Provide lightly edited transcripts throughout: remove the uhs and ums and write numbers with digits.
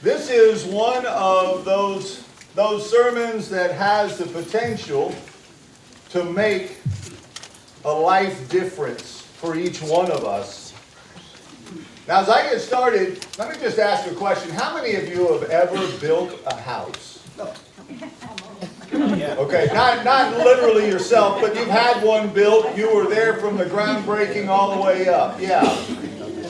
This is one of those sermons that has the potential to make a life difference for each one of us. Now, as I get started, let me just ask you a question. How many of you have ever built a house? Okay, not literally yourself, but you've had one built. You were there from the groundbreaking all the way up. Yeah.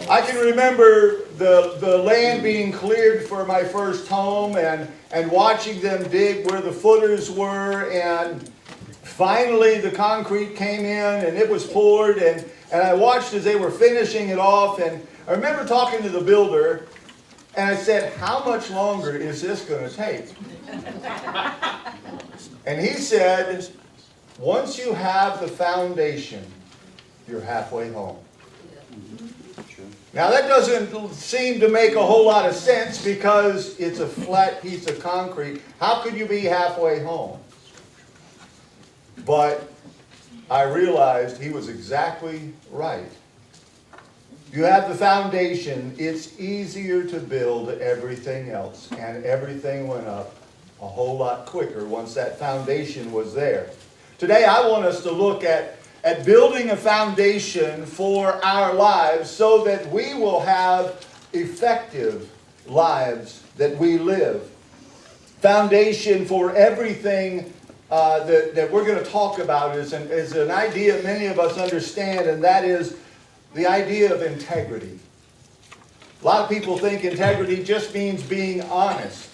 I can remember the land being cleared for my first home and watching them dig where the footers were, and finally the concrete came in and it was poured, and I watched as they were finishing it off, and I remember talking to the builder and I said, "How much longer is this going to take?" And he said, "Once you have the foundation, you're halfway home." Now that doesn't seem to make a whole lot of sense because it's a flat piece of concrete. How could you be halfway home? But I realized he was exactly right. You have the foundation, it's easier to build everything else, and everything went up a whole lot quicker once that foundation was there. Today I want us to look at building a foundation for our lives so that we will have effective lives that we live. Foundation for everything that we're going to talk about is an idea many of us understand, and that is the idea of integrity. A lot of people think integrity just means being honest,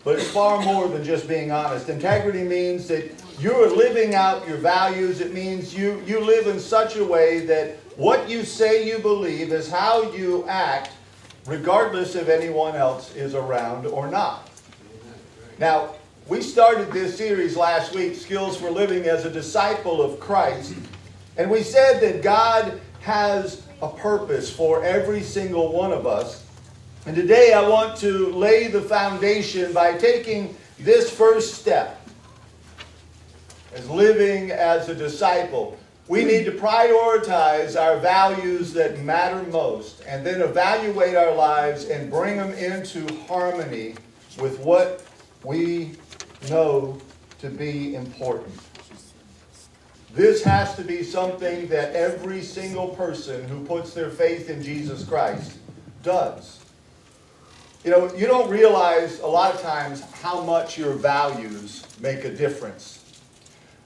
but it's far more than just being honest. Integrity means that you're living out your values. It means you live in such a way that what you say you believe is how you act, regardless if anyone else is around or not. Now, we started this series last week, Skills for Living as a Disciple of Christ, and we said that God has a purpose for every single one of us. And today I want to lay the foundation by taking this first step. As living as a disciple, we need to prioritize our values that matter most and then evaluate our lives and bring them into harmony with what we know to be important. This has to be something that every single person who puts their faith in Jesus Christ does. You know, you don't realize a lot of times how much your values make a difference.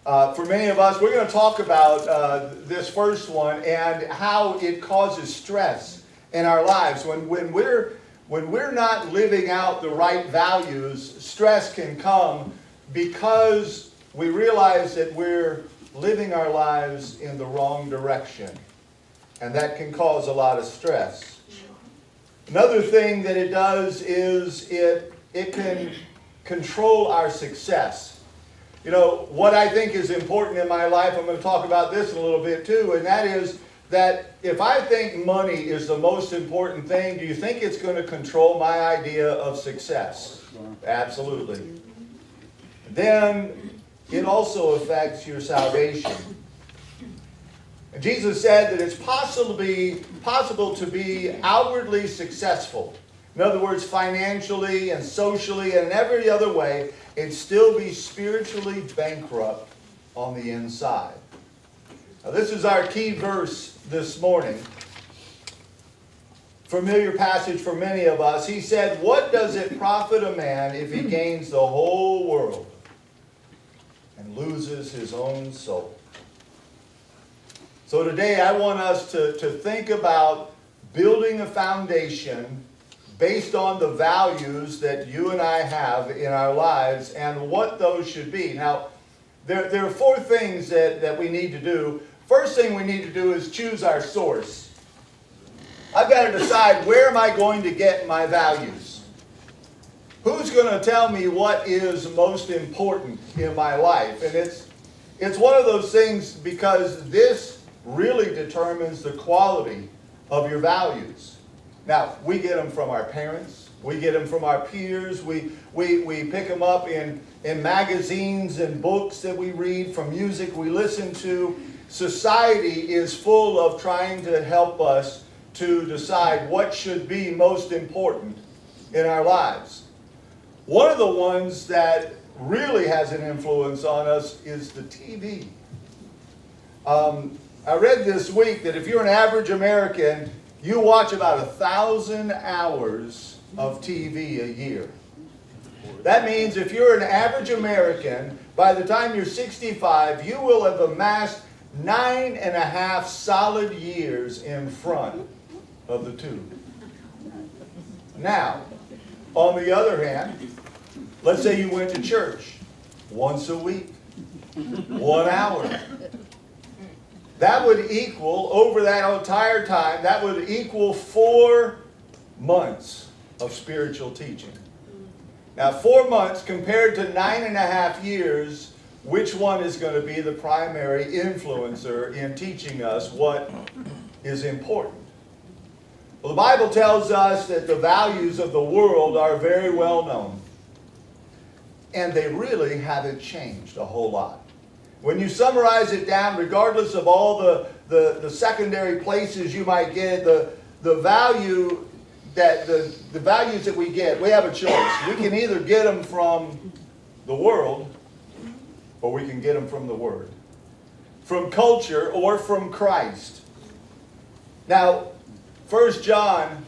For many of us, we're going to talk about this first one and how it causes stress in our lives. When we're not living out the right values, stress can come because we realize that we're living our lives in the wrong direction. And that can cause a lot of stress. Another thing that it does is it can control our success. You know, what I think is important in my life, I'm going to talk about this in a little bit too, and that is that if I think money is the most important thing, do you think it's going to control my idea of success? Absolutely. Then it also affects your salvation. And Jesus said that it's possible to be outwardly successful. In other words, financially and socially and in every other way, and still be spiritually bankrupt on the inside. Now, this is our key verse this morning. Familiar passage for many of us. He said, "What does it profit a man if he gains the whole world and loses his own soul?" So today I want us to think about building a foundation based on the values that you and I have in our lives and what those should be. Now, there are four things that we need to do. First thing we need to do is choose our source. I've got to decide, where am I going to get my values? Who's going to tell me what is most important in my life? And it's one of those things because this really determines the quality of your values. Now, we get them from our parents. We get them from our peers. We pick them up in magazines and books that we read, from music we listen to. Society is full of trying to help us to decide what should be most important in our lives. One of the ones that really has an influence on us is the TV. I read this week that if you're an average American, you watch about 1,000 hours of TV a year. That means if you're an average American, by the time you're 65, you will have amassed 9.5 solid years in front of the tube. Now, on the other hand, let's say you went to church once a week, 1 hour. That would equal, over that entire time, that would equal 4 months of spiritual teaching. Now, 4 months compared to 9.5 years, which one is going to be the primary influencer in teaching us what is important? Well, the Bible tells us that the values of the world are very well known. And they really haven't changed a whole lot. When you summarize it down, regardless of all the secondary places you might get, the value that the values that we get, we have a choice. We can either get them from the world, or we can get them from the Word, from culture, or from Christ. Now, 1 John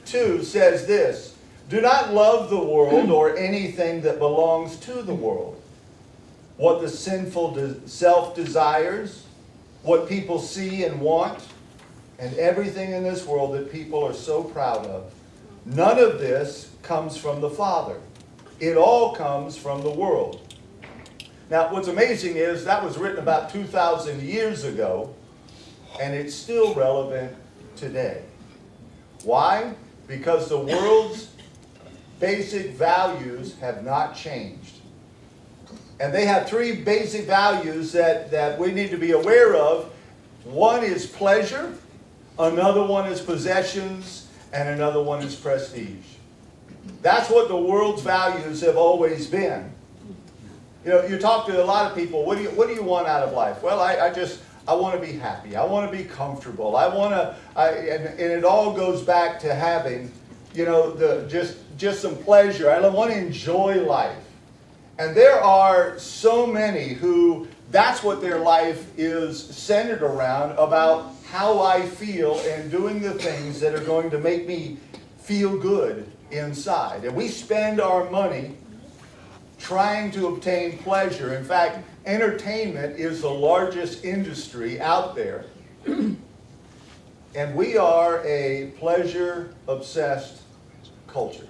2 says this: do not love the world or anything that belongs to the world. What the sinful self desires, what people see and want, and everything in this world that people are so proud of. None of this comes from the Father. It all comes from the world. Now, what's amazing is that was written about 2,000 years ago, and it's still relevant today. Why? Because the world's basic values have not changed. And they have 3 basic values that we need to be aware of. One is pleasure, another one is possessions, and another one is prestige. That's what the world's values have always been. You know, you talk to a lot of people, what do you want out of life? Well, I want to be happy. I want to be comfortable. And it all goes back to having, just some pleasure. I want to enjoy life. And there are so many who, that's what their life is centered around, about how I feel and doing the things that are going to make me feel good inside. And we spend our money trying to obtain pleasure. In fact, entertainment is the largest industry out there. And we are a pleasure-obsessed culture.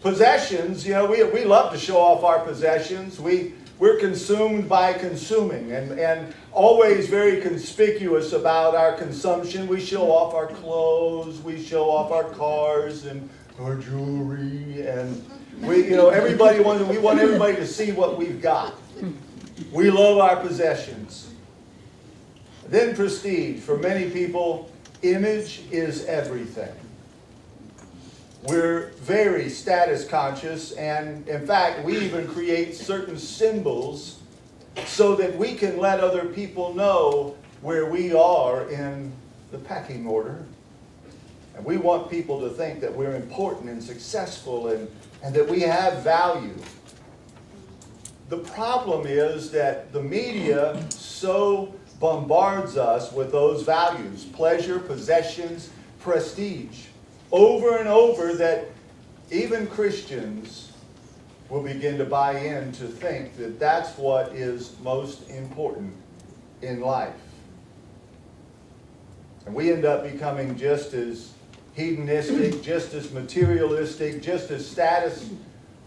Possessions, we love to show off our possessions. We're consumed by consuming and always very conspicuous about our consumption. We show off our clothes, we show off our cars and our jewelry, and we want everybody to see what we've got. We love our possessions. Then prestige. For many people, image is everything. We're very status conscious, and in fact, we even create certain symbols so that we can let other people know where we are in the pecking order. And we want people to think that we're important and successful and that we have value. The problem is that the media so bombards us with those values: pleasure, possessions, prestige. Over and over, that even Christians will begin to buy in to think that that's what is most important in life. And we end up becoming just as hedonistic, just as materialistic, just as status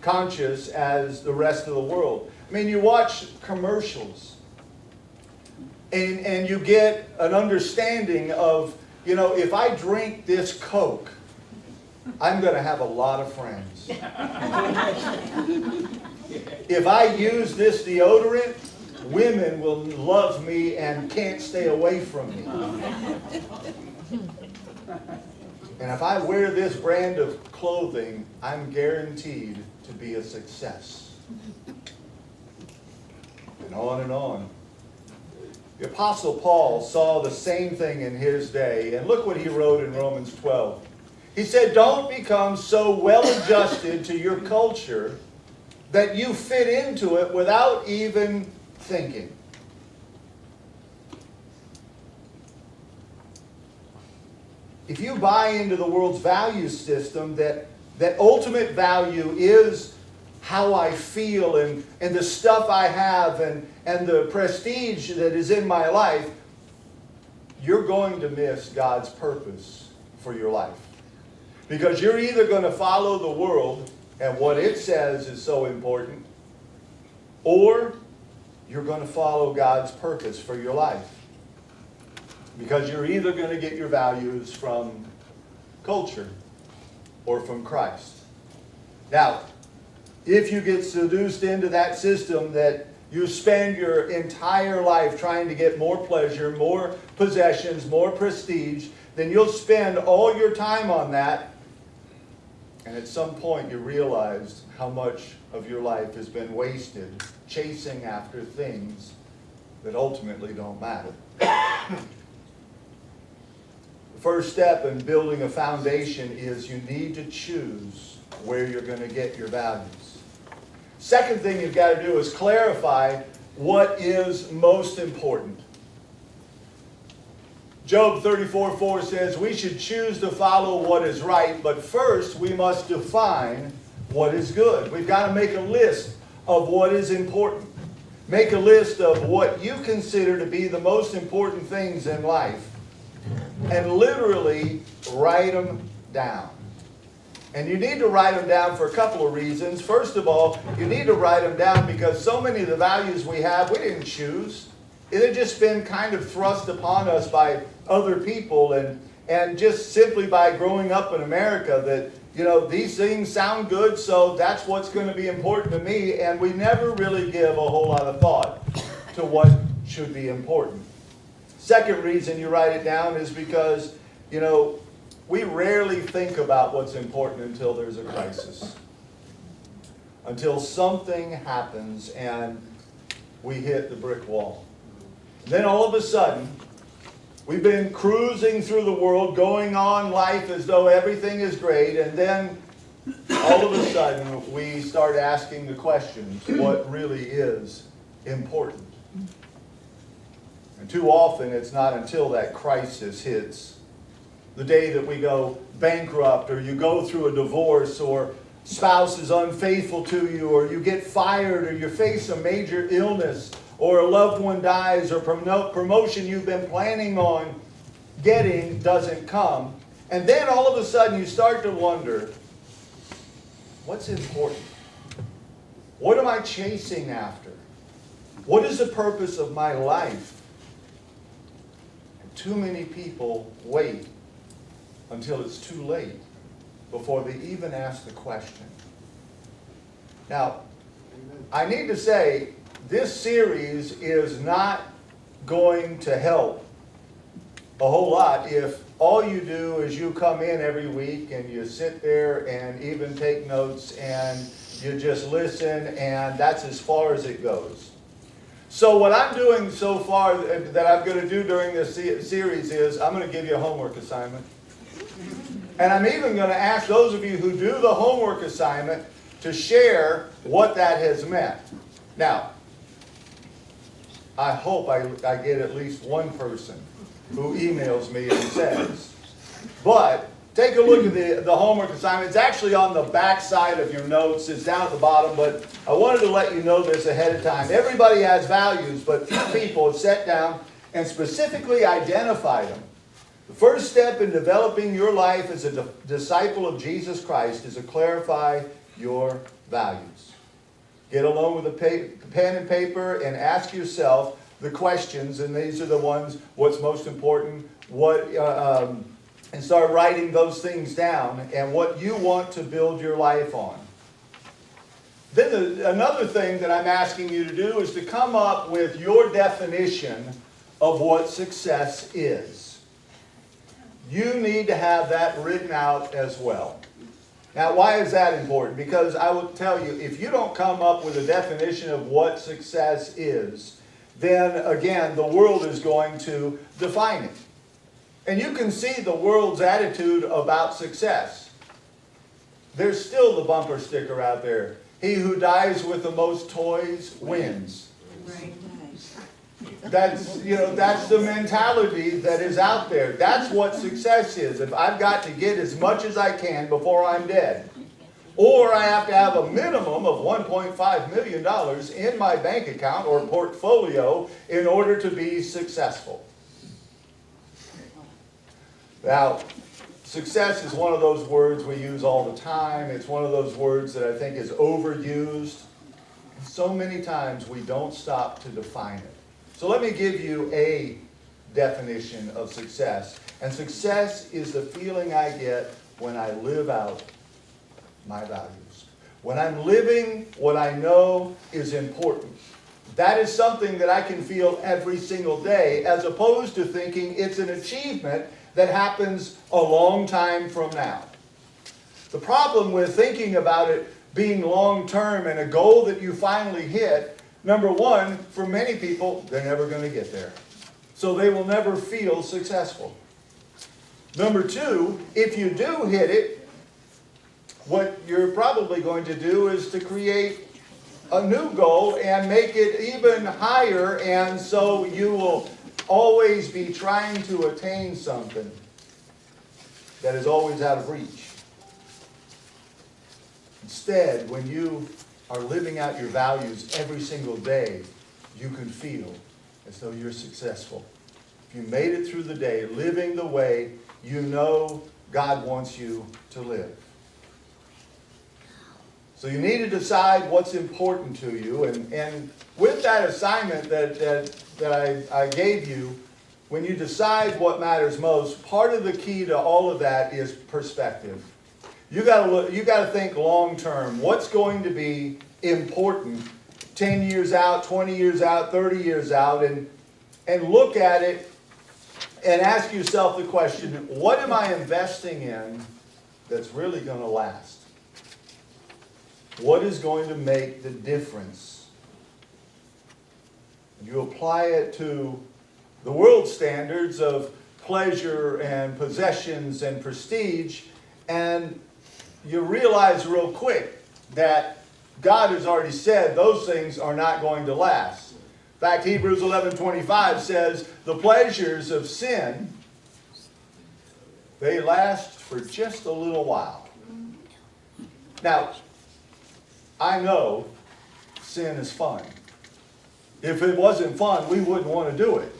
conscious as the rest of the world. I mean, you watch commercials and you get an understanding of, if I drink this Coke, I'm going to have a lot of friends. If I use this deodorant, women will love me and can't stay away from me. And if I wear this brand of clothing, I'm guaranteed to be a success. And on and on. The Apostle Paul saw the same thing in his day, and look what he wrote in Romans 12. He said, don't become so well adjusted to your culture that you fit into it without even thinking. If you buy into the world's value system, that ultimate value is how I feel and the stuff I have and the prestige that is in my life, you're going to miss God's purpose for your life. Because you're either going to follow the world and what it says is so important, or you're going to follow God's purpose for your life. Because you're either going to get your values from culture or from Christ. Now, if you get seduced into that system that you spend your entire life trying to get more pleasure, more possessions, more prestige, then you'll spend all your time on that. And at some point you realize how much of your life has been wasted chasing after things that ultimately don't matter. The first step in building a foundation is you need to choose where you're going to get your values. Second thing you've got to do is clarify what is most important. Job 34:4 says we should choose to follow what is right, but first we must define what is good. We've got to make a list of what is important. Make a list of what you consider to be the most important things in life. And literally write them down. And you need to write them down for a couple of reasons. First of all, you need to write them down because so many of the values we have, we didn't choose. They've just been kind of thrust upon us by other people and just simply by growing up in America that, you know, these things sound good, so that's what's going to be important to me. And we never really give a whole lot of thought to what should be important. Second reason you write it down is because, you know, we rarely think about what's important until there's a crisis. Until something happens and we hit the brick wall. Then all of a sudden, we've been cruising through the world, going on life as though everything is great, and then all of a sudden we start asking the questions, what really is important? And too often it's not until that crisis hits, the day that we go bankrupt, or you go through a divorce, or spouse is unfaithful to you, or you get fired, or you face a major illness, or a loved one dies, or promotion you've been planning on getting doesn't come. And then all of a sudden you start to wonder, what's important? What am I chasing after? What is the purpose of my life? And too many people wait until it's too late before they even ask the question. Now, I need to say, this series is not going to help a whole lot if all you do is you come in every week and you sit there and even take notes and you just listen, and that's as far as it goes. So what I'm doing so far that I'm going to do during this series is I'm going to give you a homework assignment. And I'm even going to ask those of you who do the homework assignment to share what that has meant. Now, I hope I get at least one person who emails me and says. But take a look at the homework assignment. It's actually on the back side of your notes. It's down at the bottom, but I wanted to let you know this ahead of time. Everybody has values, but few people have sat down and specifically identified them. The first step in developing your life as a disciple of Jesus Christ is to clarify your values. Get along with a pen and paper and ask yourself the questions, and these are the ones, what's most important, and start writing those things down and what you want to build your life on. Then another thing that I'm asking you to do is to come up with your definition of what success is. You need to have that written out as well. Now, why is that important? Because I will tell you, if you don't come up with a definition of what success is, then again, the world is going to define it. And you can see the world's attitude about success. There's still the bumper sticker out there. He who dies with the most toys wins. Right. That's the mentality that is out there. That's what success is. If I've got to get as much as I can before I'm dead, or I have to have a minimum of $1.5 million in my bank account or portfolio in order to be successful. Now, success is one of those words we use all the time. It's one of those words that I think is overused. So many times we don't stop to define it. So let me give you a definition of success. And success is the feeling I get when I live out my values. When I'm living what I know is important. That is something that I can feel every single day, as opposed to thinking it's an achievement that happens a long time from now. The problem with thinking about it being long-term and a goal that you finally hit, number one, for many people, they're never going to get there. So they will never feel successful. Number two, if you do hit it, what you're probably going to do is to create a new goal and make it even higher, and so you will always be trying to attain something that is always out of reach. Instead, when you are living out your values every single day, you can feel as though you're successful. If you made it through the day living the way you know God wants you to live. So you need to decide what's important to you. And with that assignment that I gave you, when you decide what matters most, part of the key to all of that is perspective. You got to think long term. What's going to be important 10 years out, 20 years out, 30 years out, and look at it and ask yourself the question, what am I investing in that's really going to last? What is going to make the difference? And you apply it to the world standards of pleasure and possessions and prestige, and you realize real quick that God has already said those things are not going to last. In fact, Hebrews 11:25 says the pleasures of sin, they last for just a little while. Now, I know sin is fun. If it wasn't fun, we wouldn't want to do it.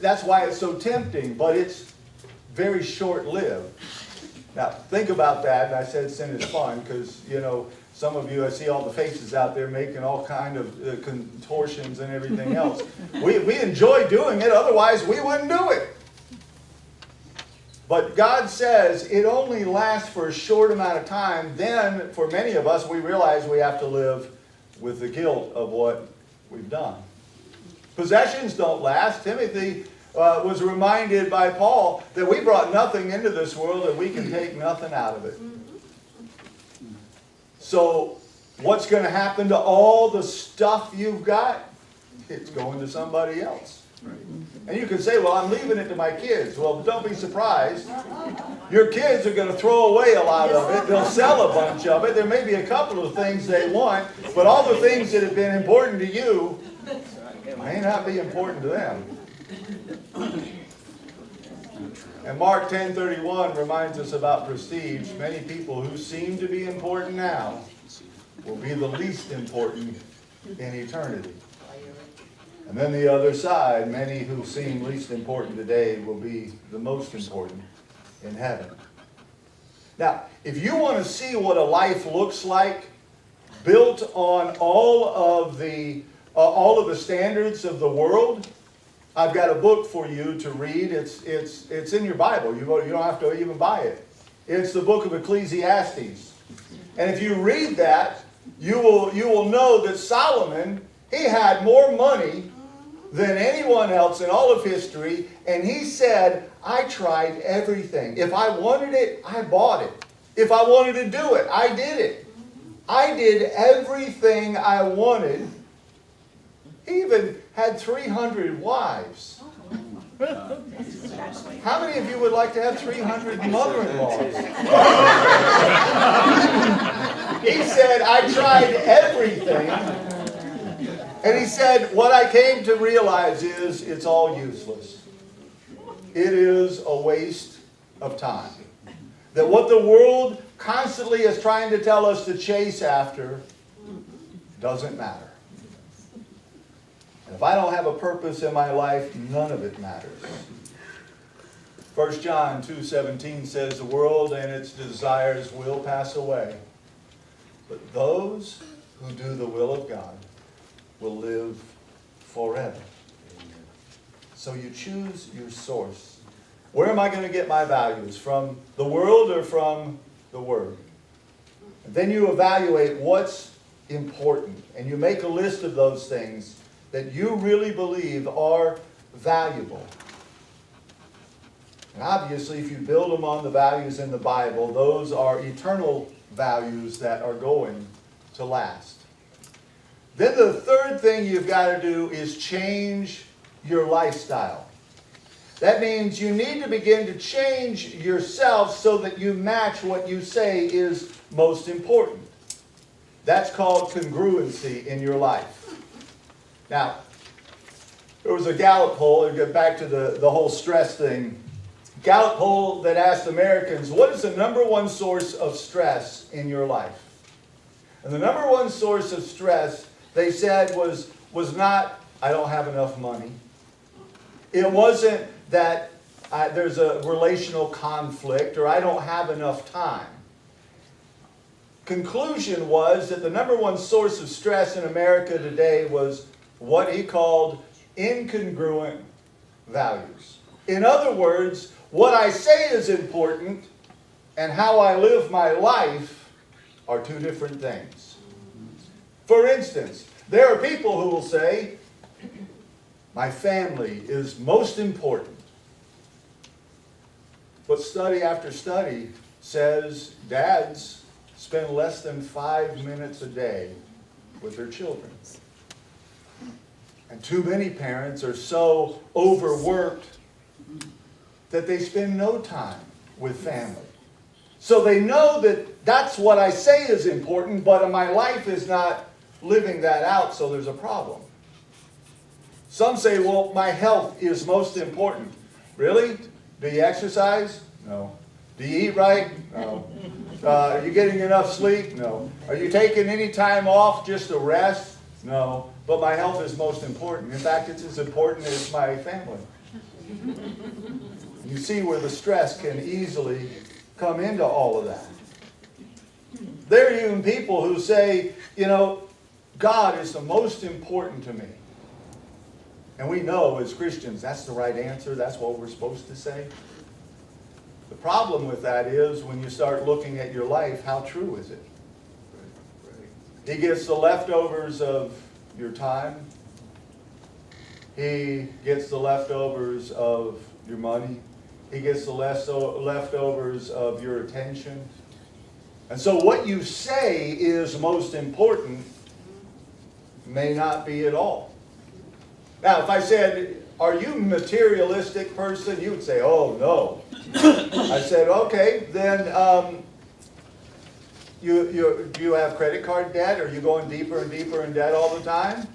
That's why it's so tempting, but it's very short-lived. Now, think about that. And I said sin is fun because, some of you, I see all the faces out there making all kind of contortions and everything else. We enjoy doing it, otherwise we wouldn't do it. But God says it only lasts for a short amount of time. Then, for many of us, we realize we have to live with the guilt of what we've done. Possessions don't last. Timothy was reminded by Paul that we brought nothing into this world and we can take nothing out of it. So, what's going to happen to all the stuff you've got? It's going to somebody else. And you can say, well, I'm leaving it to my kids. Well, don't be surprised. Your kids are going to throw away a lot of it. They'll sell a bunch of it. There may be a couple of things they want, but all the things that have been important to you may not be important to them. And Mark 10:31 reminds us about prestige. Many people who seem to be important now will be the least important in eternity. And then the other side, many who seem least important today will be the most important in heaven. Now, if you want to see what a life looks like built on all of the standards of the world, I've got a book for you to read. It's in your Bible. You don't have to even buy it. It's the book of Ecclesiastes. And if you read that, you will know that Solomon, he had more money than anyone else in all of history, and he said, I tried everything. If I wanted it, I bought it. If I wanted to do it, I did it. I did everything I wanted. He even had 300 wives. How many of you would like to have 300 mother-in-laws? He said, I tried everything. And he said, what I came to realize is it's all useless. It is a waste of time. That what the world constantly is trying to tell us to chase after doesn't matter. And if I don't have a purpose in my life, none of it matters. 1 John 2:17 says, the world and its desires will pass away, but those who do the will of God will live forever. So you choose your source. Where am I going to get my values? From the world or from the Word? And then you evaluate what's important, and you make a list of those things that you really believe are valuable. And obviously, if you build them on the values in the Bible, those are eternal values that are going to last. Then the third thing you've got to do is change your lifestyle. That means you need to begin to change yourself so that you match what you say is most important. That's called congruency in your life. Now, there was a Gallup poll, and get back to the whole stress thing. Gallup poll that asked Americans, what is the number one source of stress in your life? And the number one source of stress, they said, was not, I don't have enough money. It wasn't that there's a relational conflict or I don't have enough time. Conclusion was that the number one source of stress in America today was what he called incongruent values. In other words, what I say is important and how I live my life are two different things. For instance, there are people who will say, my family is most important. But study after study says dads spend less than 5 minutes a day with their children. And too many parents are so overworked that they spend no time with family. So they know that that's what I say is important, but my life is not living that out, so there's a problem. Some say, well, my health is most important. Really? Do you exercise? No. Do you eat right? No. Are you getting enough sleep? No. Are you taking any time off just to rest? No. But my health is most important. In fact, it's as important as my family. You see where the stress can easily come into all of that. There are even people who say, God is the most important to me. And we know as Christians that's the right answer. That's what we're supposed to say. The problem with that is when you start looking at your life, how true is it? He gets the leftovers of your time. He gets the leftovers of your money. He gets the leftovers of your attention. And so what you say is most important may not be at all. Now, if I said, are you a materialistic person? You would say, oh, no. I said, okay, then do you have credit card debt? Are you going deeper and deeper in debt all the time?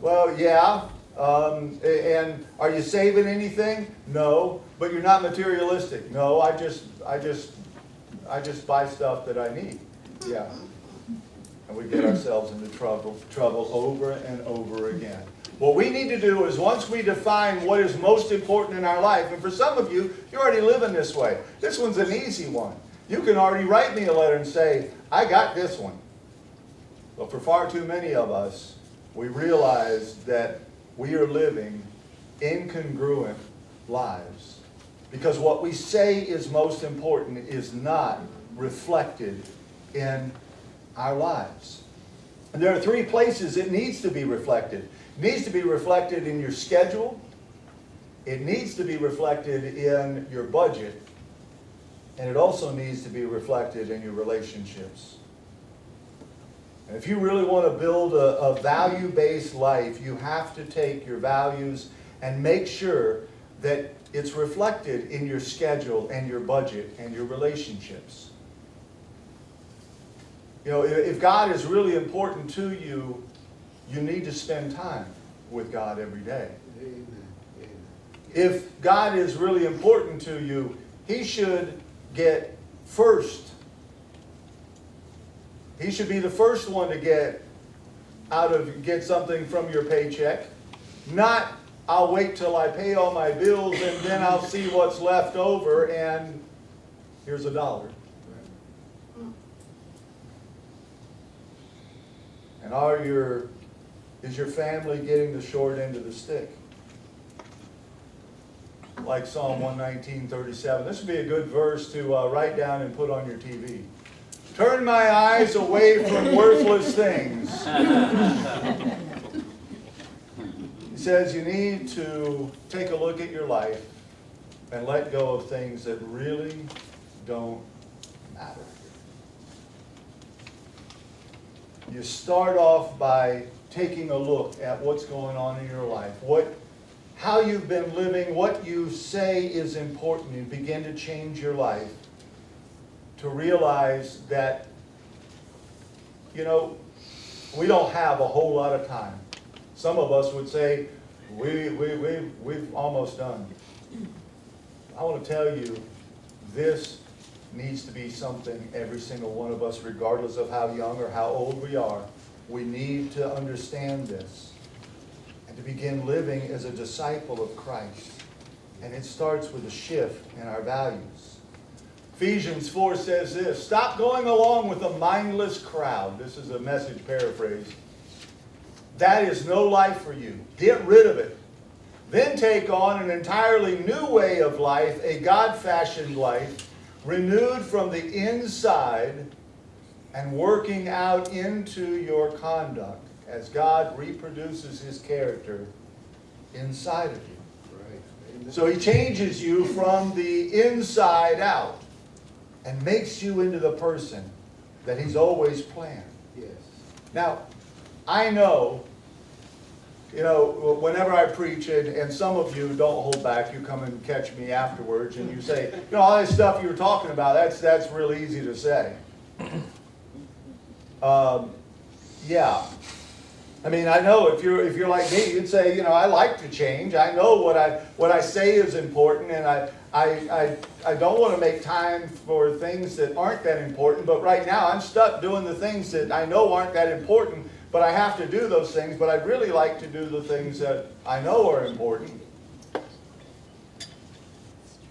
Well, yeah. And are you saving anything? No. But you're not materialistic. No, I just buy stuff that I need. Yeah. And we get ourselves into trouble over and over again. What we need to do is once we define what is most important in our life, and for some of you, you're already living this way. This one's an easy one. You can already write me a letter and say, I got this one. But for far too many of us, we realize that we are living incongruent lives. Because what we say is most important is not reflected in our lives. And there are three places it needs to be reflected. It needs to be reflected in your schedule. It needs to be reflected in your budget. And it also needs to be reflected in your relationships. And if you really want to build a value-based life, you have to take your values and make sure that it's reflected in your schedule and your budget and your relationships. You know, if God is really important to you, you need to spend time with God every day. Amen. Amen. If God is really important to you, He should get first. He should be the first one to get something from your paycheck. Not, I'll wait till I pay all my bills and then I'll see what's left over and here's $1. And is your family getting the short end of the stick? Like Psalm 119:37. This would be a good verse to write down and put on your TV. Turn my eyes away from worthless things. He says you need to take a look at your life and let go of things that really don't matter. You start off by taking a look at what's going on in your life, how you've been living, what you say is important, and begin to change your life to realize that, you know, we don't have a whole lot of time. Some of us would say, we've almost done. I want to tell you, this needs to be something every single one of us, regardless of how young or how old we are. We need to understand this and to begin living as a disciple of Christ. And it starts with a shift in our values. Ephesians 4 says this, stop going along with a mindless crowd. This is a Message paraphrase. That is no life for you. Get rid of it. Then take on an entirely new way of life, a God-fashioned life, renewed from the inside and working out into your conduct as God reproduces His character inside of you. Right. So He changes you from the inside out and makes you into the person that He's always planned. Yes. Now, I know, whenever I preach, and some of you don't hold back, you come and catch me afterwards and you say, all that stuff you were talking about, that's real easy to say. Yeah. I mean, I know if you're like me, you'd say, I like to change. I know what I say is important, and I don't want to make time for things that aren't that important. But right now, I'm stuck doing the things that I know aren't that important. But I have to do those things. But I'd really like to do the things that I know are important.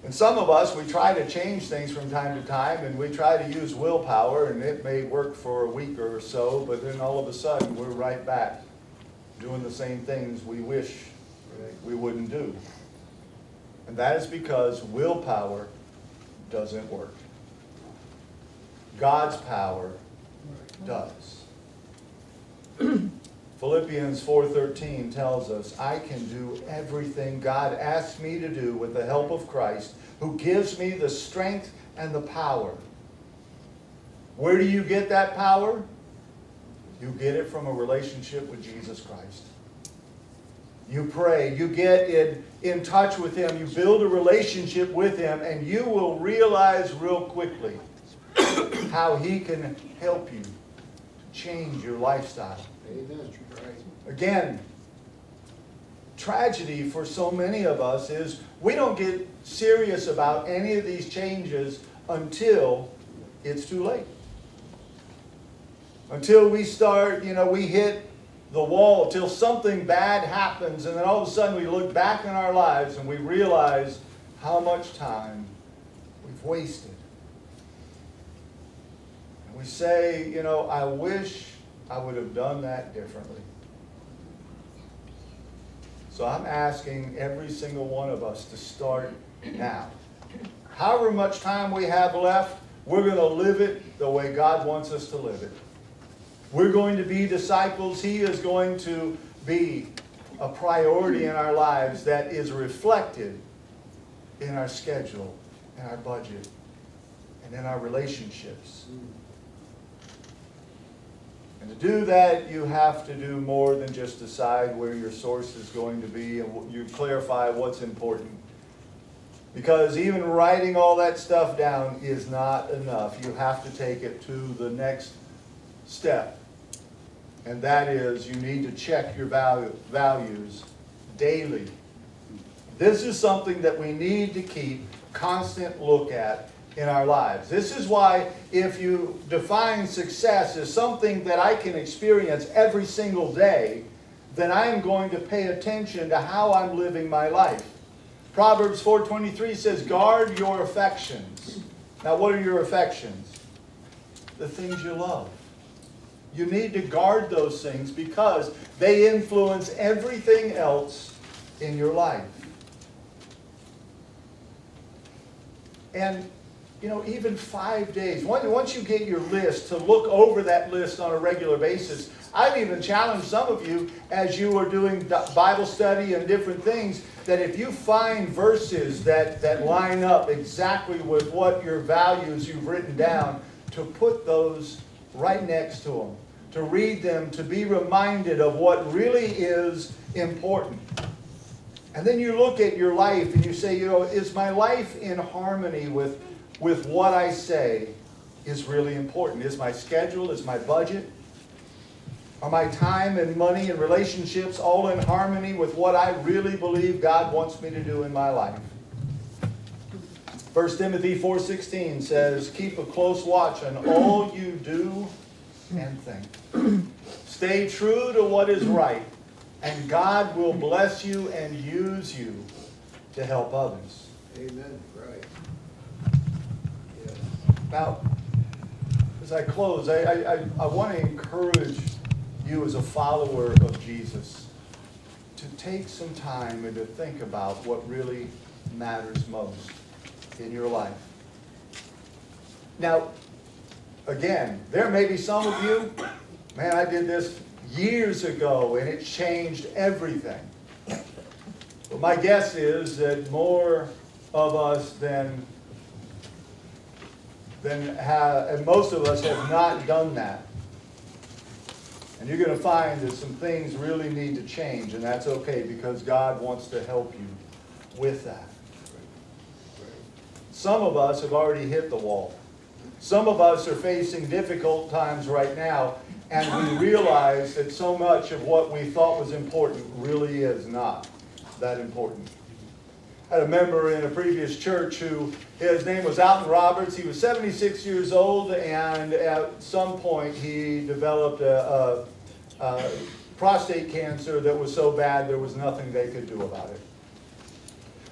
And some of us, we try to change things from time to time, and we try to use willpower, and it may work for a week or so, but then all of a sudden we're right back doing the same things we wish we wouldn't do. And that is because willpower doesn't work. God's power does. Philippians 4:13 tells us, I can do everything God asks me to do with the help of Christ, who gives me the strength and the power. Where do you get that power? You get it from a relationship with Jesus Christ. You pray, you get in touch with Him, you build a relationship with Him, and you will realize real quickly how He can help you to change your lifestyle. Amen. Again, tragedy for so many of us is we don't get serious about any of these changes until it's too late. Until we start, we hit the wall, till something bad happens, and then all of a sudden we look back in our lives and we realize how much time we've wasted. And we say, I wish I would have done that differently. So I'm asking every single one of us to start now. However much time we have left, we're going to live it the way God wants us to live it. We're going to be disciples. He is going to be a priority in our lives that is reflected in our schedule, in our budget, and in our relationships. And to do that, you have to do more than just decide where your source is going to be, and you clarify what's important. Because even writing all that stuff down is not enough. You have to take it to the next step. And that is, you need to check your values daily. This is something that we need to keep constant look at in our lives. This is why if you define success as something that I can experience every single day, then I am going to pay attention to how I'm living my life. Proverbs 4:23 says, guard your affections. Now, what are your affections? The things you love. You need to guard those things because they influence everything else in your life. And, you know, even 5 days, once you get your list, to look over that list on a regular basis. I've even challenged some of you as you are doing Bible study and different things, that if you find verses that line up exactly with what your values you've written down, to put those right next to them, to read them, to be reminded of what really is important. And then you look at your life and you say, you know, is my life in harmony with what I say is really important? Is my schedule, is my budget, are my time and money and relationships all in harmony with what I really believe God wants me to do in my life? 1 Timothy 4:16 says, keep a close watch on all you do and think. Stay true to what is right, and God will bless you and use you to help others. Amen. Right. Yes. Now, as I close, I want to encourage you as a follower of Jesus to take some time and to think about what really matters most in your life. Now, again, there may be some of you, man, I did this years ago and it changed everything. But my guess is that more of us than and most of us have not done that. And you're going to find that some things really need to change, and that's okay because God wants to help you with that. Some of us have already hit the wall. Some of us are facing difficult times right now, and we realize that so much of what we thought was important really is not that important. I had a member in a previous church who, his name was Alton Roberts. He was 76 years old, and at some point he developed a prostate cancer that was so bad there was nothing they could do about it.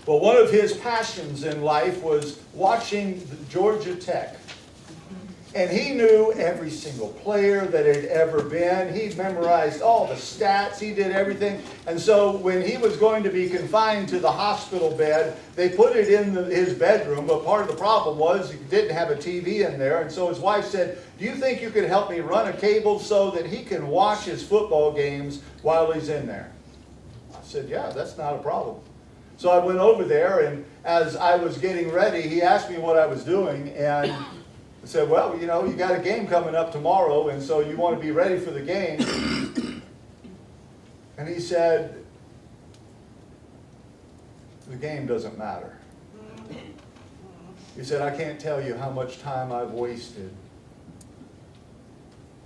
Well, one of his passions in life was watching Georgia Tech. And he knew every single player that had ever been. He memorized all the stats. He did everything. And so when he was going to be confined to the hospital bed, they put it in his bedroom. But part of the problem was he didn't have a TV in there. And so his wife said, do you think you could help me run a cable so that he can watch his football games while he's in there? I said, yeah, that's not a problem. So I went over there, and as I was getting ready, he asked me what I was doing, and I said, well, you know, you got a game coming up tomorrow, and so you want to be ready for the game. And he said, the game doesn't matter. He said, I can't tell you how much time I've wasted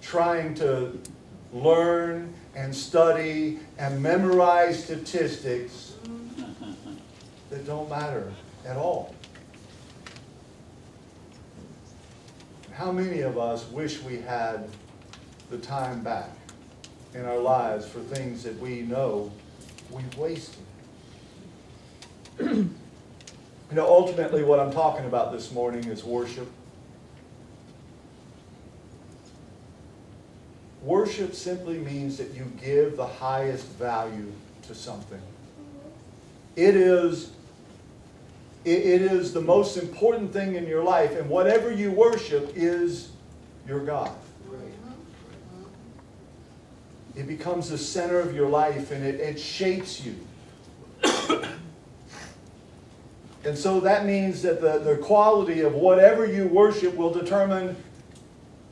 trying to learn and study and memorize statistics that don't matter at all. How many of us wish we had the time back in our lives for things that we know we've wasted? You know, ultimately what I'm talking about this morning is worship. Worship simply means that you give the highest value to something. It is the most important thing in your life, and whatever you worship is your God. It becomes the center of your life, and it shapes you. And so that means that the quality of whatever you worship will determine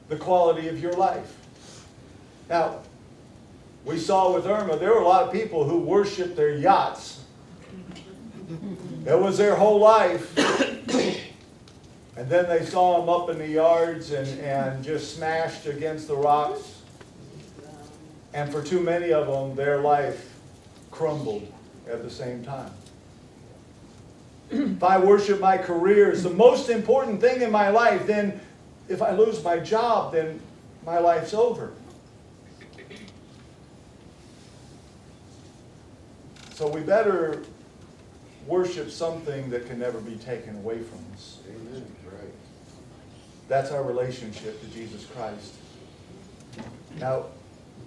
the quality of your life. Now, we saw with Irma, there were a lot of people who worshiped their yachts. It was their whole life. And then they saw them up in the yards and just smashed against the rocks. And for too many of them, their life crumbled at the same time. If I worship my career as the most important thing in my life, then if I lose my job, then my life's over. So we better worship something that can never be taken away from us. Amen. Right. That's our relationship to Jesus Christ. Now,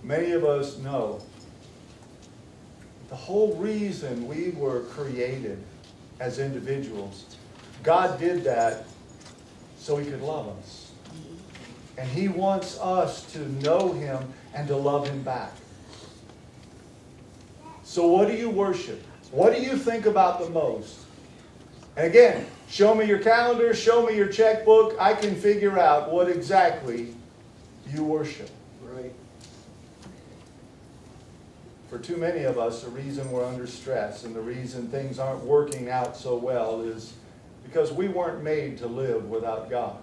many of us know the whole reason we were created as individuals, God did that so He could love us. And He wants us to know Him and to love Him back. So what do you worship? What do you think about the most? And again, show me your calendar, show me your checkbook. I can figure out what exactly you worship. Right. For too many of us, the reason we're under stress and the reason things aren't working out so well is because we weren't made to live without God.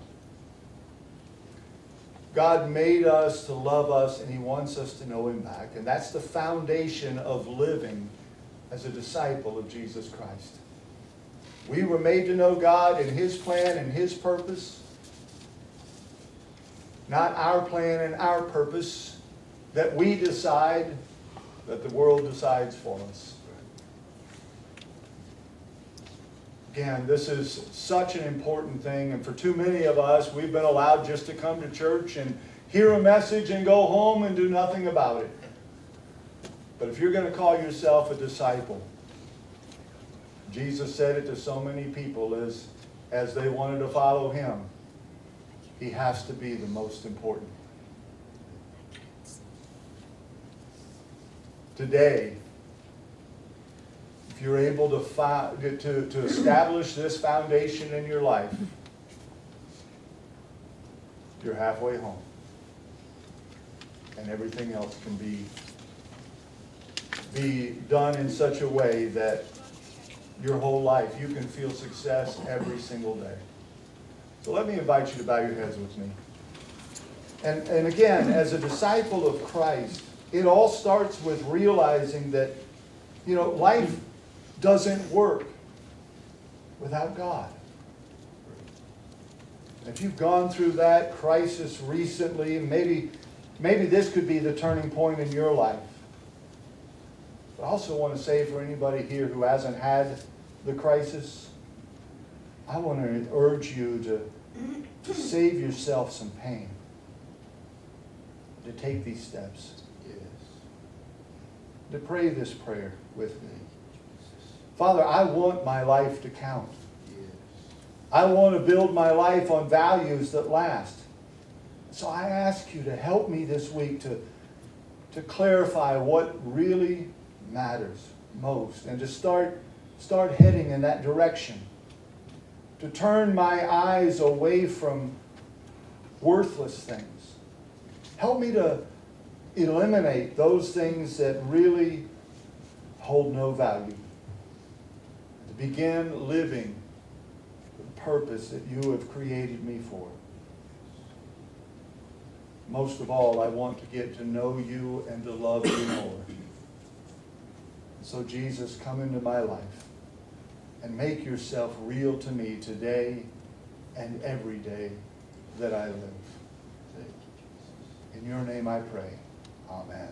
God made us to love us, and He wants us to know Him back. And that's the foundation of living as a disciple of Jesus Christ. We were made to know God and His plan and His purpose. Not our plan and our purpose that we decide, that the world decides for us. Again, this is such an important thing, and for too many of us, we've been allowed just to come to church and hear a message and go home and do nothing about it. But if you're going to call yourself a disciple, Jesus said it to so many people as they wanted to follow Him, He has to be the most important. Today, if you're able to establish this foundation in your life, you're halfway home. And everything else can be done in such a way that your whole life you can feel success every single day. So let me invite you to bow your heads with me. And again, as a disciple of Christ, it all starts with realizing that, life doesn't work without God. If you've gone through that crisis recently, maybe this could be the turning point in your life. But I also want to say for anybody here who hasn't had the crisis, I want to urge you to save yourself some pain, to take these steps. Yes. To pray this prayer with me. Father, I want my life to count. Yes. I want to build my life on values that last. So I ask you to help me this week to clarify what really matters most and to start heading in that direction. To turn my eyes away from worthless things. Help me to eliminate those things that really hold no value. To begin living the purpose that you have created me for. Most of all, I want to get to know you and to love you more. So Jesus, come into my life and make yourself real to me today and every day that I live. In your name I pray. Amen.